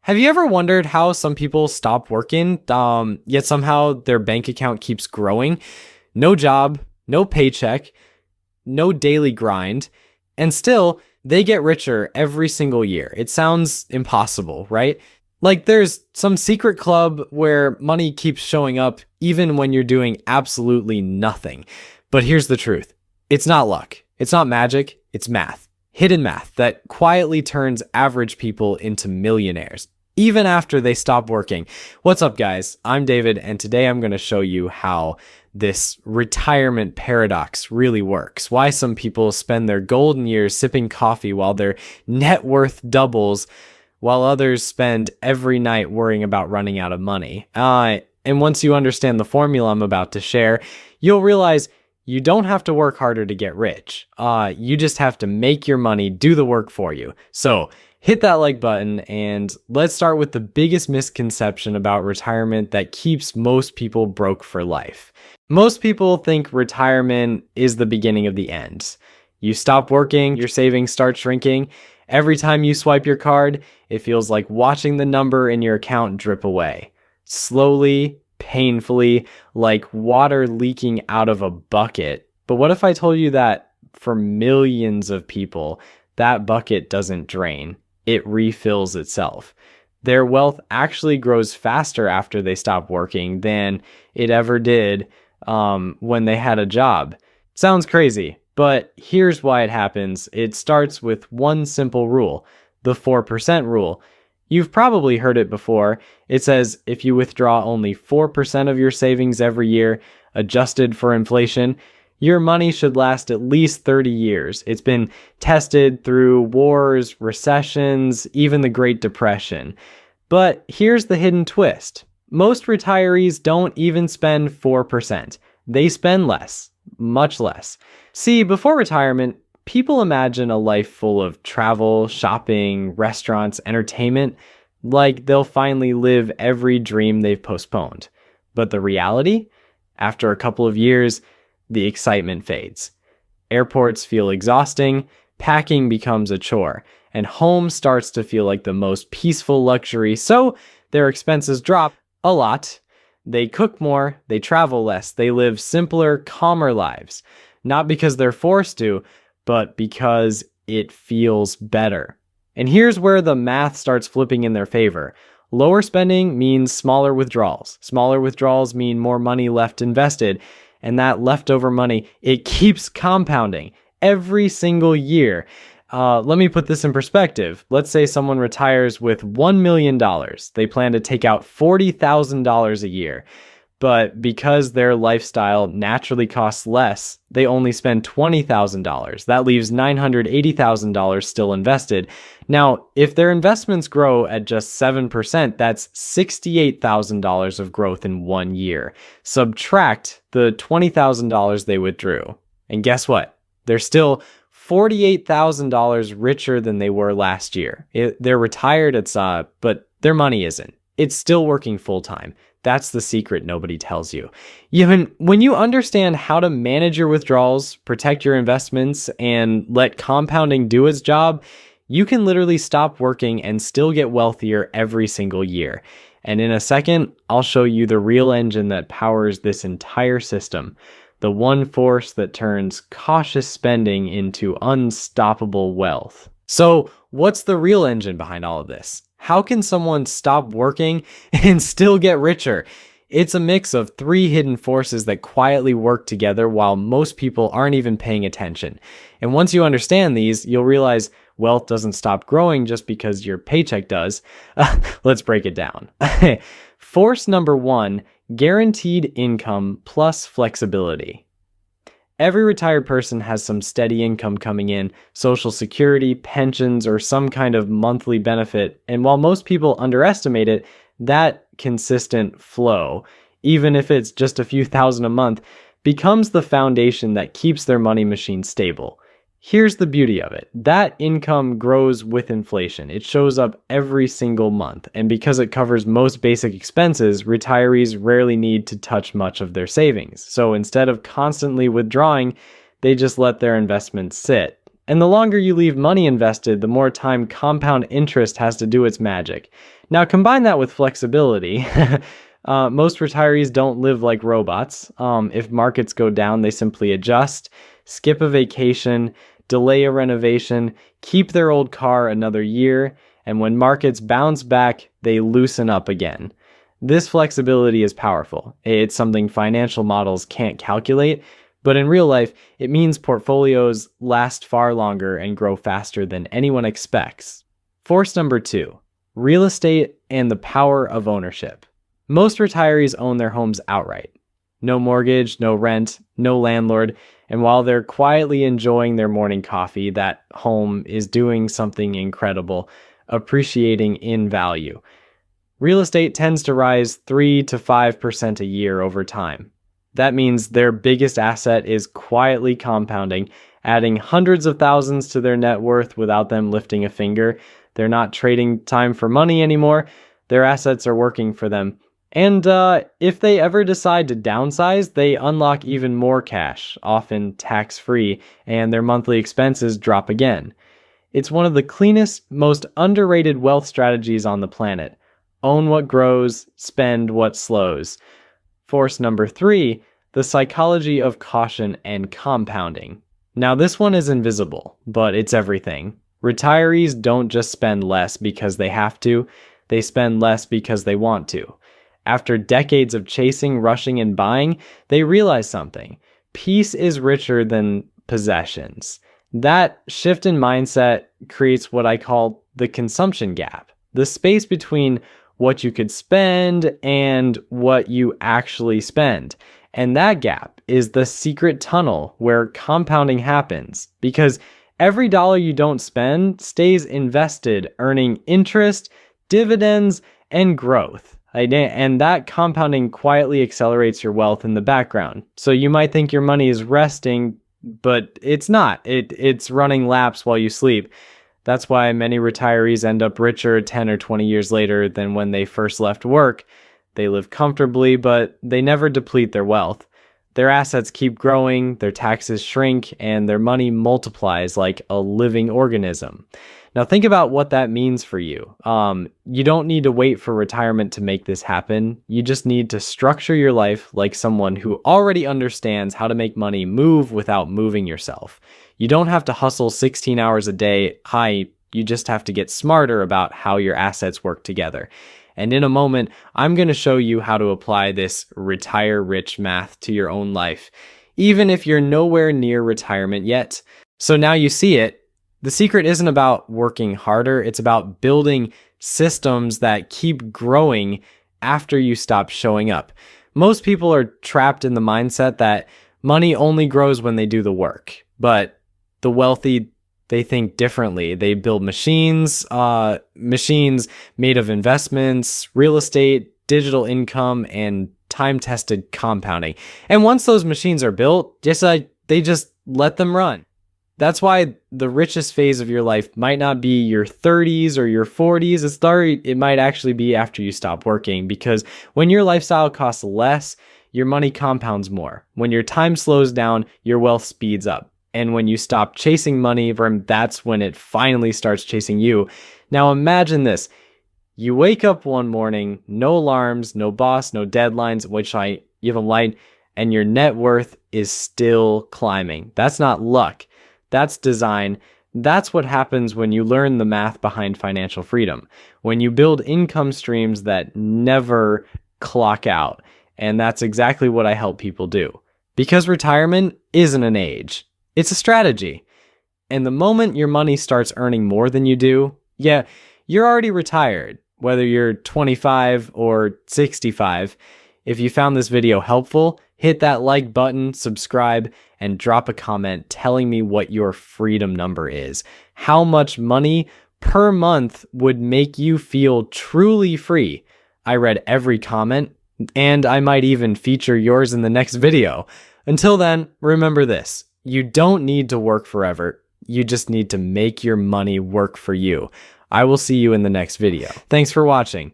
Have you ever wondered how some people stop working, yet somehow their bank account keeps growing? No job, no paycheck, no daily grind, and still they get richer every single year. It sounds impossible, right? Like there's some secret club where money keeps showing up even when you're doing absolutely nothing. But here's the truth. It's not luck. It's not magic. It's math. Hidden math that quietly turns average people into millionaires, even after they stop working. What's up, guys? I'm David, and today I'm going to show you how this retirement paradox really works. Why some people spend their golden years sipping coffee while their net worth doubles, while others spend every night worrying about running out of money. And once you understand the formula I'm about to share, you'll realize you don't have to work harder to get rich. You just have to make your money do the work for you. So hit that like button and let's start with the biggest misconception about retirement that keeps most people broke for life. Most people think retirement is the beginning of the end. You stop working, your savings start shrinking. Every time you swipe your card, it feels like watching the number in your account drip away. Slowly, painfully, like water leaking out of a bucket. But what if I told you that for millions of people, that bucket doesn't drain? It refills itself. Their wealth actually grows faster after they stop working than it ever did when they had a job. Sounds crazy, but here's why it happens. It starts with one simple rule, the 4% rule. You've probably heard it before. It says if you withdraw only 4% of your savings every year, adjusted for inflation, your money should last at least 30 years. It's been tested through wars, recessions, even the Great Depression. But here's the hidden twist. Most retirees don't even spend 4%. They spend less, much less. See, before retirement, people imagine a life full of travel, shopping, restaurants, entertainment, like they'll finally live every dream they've postponed. But the reality? After a couple of years, the excitement fades. Airports feel exhausting, packing becomes a chore, and home starts to feel like the most peaceful luxury, so their expenses drop a lot. They cook more, they travel less, they live simpler, calmer lives. Not because they're forced to, but because it feels better. And here's where the math starts flipping in their favor. Lower spending means smaller withdrawals. Smaller withdrawals mean more money left invested. And that leftover money, it keeps compounding every single year. Let me put this in perspective. Let's say someone retires with $1 million. They plan to take out $40,000 a year. But because their lifestyle naturally costs less, they only spend $20,000. That leaves $980,000 still invested. Now, if their investments grow at just 7%, that's $68,000 of growth in 1 year. Subtract the $20,000 they withdrew. And guess what? They're still $48,000 richer than they were last year. They're retired, but their money isn't. It's still working full time. That's the secret nobody tells you. Even when you understand how to manage your withdrawals, protect your investments, and let compounding do its job, you can literally stop working and still get wealthier every single year. And in a second, I'll show you the real engine that powers this entire system. The one force that turns cautious spending into unstoppable wealth. So, what's the real engine behind all of this? How can someone stop working and still get richer? It's a mix of three hidden forces that quietly work together while most people aren't even paying attention. And once you understand these, you'll realize wealth doesn't stop growing just because your paycheck does. Let's break it down. Force number one, guaranteed income plus flexibility. Every retired person has some steady income coming in, Social Security, pensions, or some kind of monthly benefit. And while most people underestimate it, that consistent flow, even if it's just a few thousand a month, becomes the foundation that keeps their money machine stable. Here's the beauty of it. That income grows with inflation. It shows up every single month. And because it covers most basic expenses, retirees rarely need to touch much of their savings. So instead of constantly withdrawing, they just let their investments sit. And the longer you leave money invested, the more time compound interest has to do its magic. Now, combine that with flexibility. Most retirees don't live like robots. If markets go down, they simply adjust, skip a vacation, delay a renovation, keep their old car another year, and when markets bounce back, they loosen up again. This flexibility is powerful. It's something financial models can't calculate, but in real life, it means portfolios last far longer and grow faster than anyone expects. Force number 2, real estate and the power of ownership. Most retirees own their homes outright. No mortgage, no rent, no landlord, and while they're quietly enjoying their morning coffee, that home is doing something incredible, appreciating in value. Real estate tends to rise 3 to 5% a year over time. That means their biggest asset is quietly compounding, adding hundreds of thousands to their net worth without them lifting a finger. They're not trading time for money anymore. Their assets are working for them. And if they ever decide to downsize, they unlock even more cash, often tax-free, and their monthly expenses drop again. It's one of the cleanest, most underrated wealth strategies on the planet. Own what grows, spend what slows. Force number 3, the psychology of caution and compounding. Now, this one is invisible, but it's everything. Retirees don't just spend less because they have to, they spend less because they want to. After decades of chasing, rushing, and buying, they realize something. Peace is richer than possessions. That shift in mindset creates what I call the consumption gap, the space between what you could spend and what you actually spend. And that gap is the secret tunnel where compounding happens, because every dollar you don't spend stays invested, earning interest, dividends, and growth. And that compounding quietly accelerates your wealth in the background. So you might think your money is resting, but it's not. It's running laps while you sleep. That's why many retirees end up richer 10 or 20 years later than when they first left work. They live comfortably, but they never deplete their wealth. Their assets keep growing, their taxes shrink, and their money multiplies like a living organism. Now think about what that means for you. You don't need to wait for retirement to make this happen. You just need to structure your life like someone who already understands how to make money move without moving yourself. You don't have to hustle 16 hours a day. You just have to get smarter about how your assets work together. And in a moment, I'm going to show you how to apply this retire rich math to your own life, even if you're nowhere near retirement yet. So now you see it. The secret isn't about working harder. It's about building systems that keep growing after you stop showing up. Most people are trapped in the mindset that money only grows when they do the work. But the wealthy, they think differently. They build machines made of investments, real estate, digital income, and time-tested compounding. And once those machines are built, they just let them run. That's why the richest phase of your life might not be your 30s or your 40s. It might actually be after you stop working, because when your lifestyle costs less, your money compounds more. When your time slows down, your wealth speeds up. And when you stop chasing money, that's when it finally starts chasing you. Now imagine this. You wake up one morning, no alarms, no boss, no deadlines, you have a light, and your net worth is still climbing. That's not luck. That's design. That's what happens when you learn the math behind financial freedom. When you build income streams that never clock out. And that's exactly what I help people do. Because retirement isn't an age. It's a strategy. And the moment your money starts earning more than you do, you're already retired, whether you're 25 or 65. If you found this video helpful, hit that like button, subscribe, and drop a comment telling me what your freedom number is. How much money per month would make you feel truly free? I read every comment, and I might even feature yours in the next video. Until then, remember this. You don't need to work forever. You just need to make your money work for you. I will see you in the next video. Thanks for watching.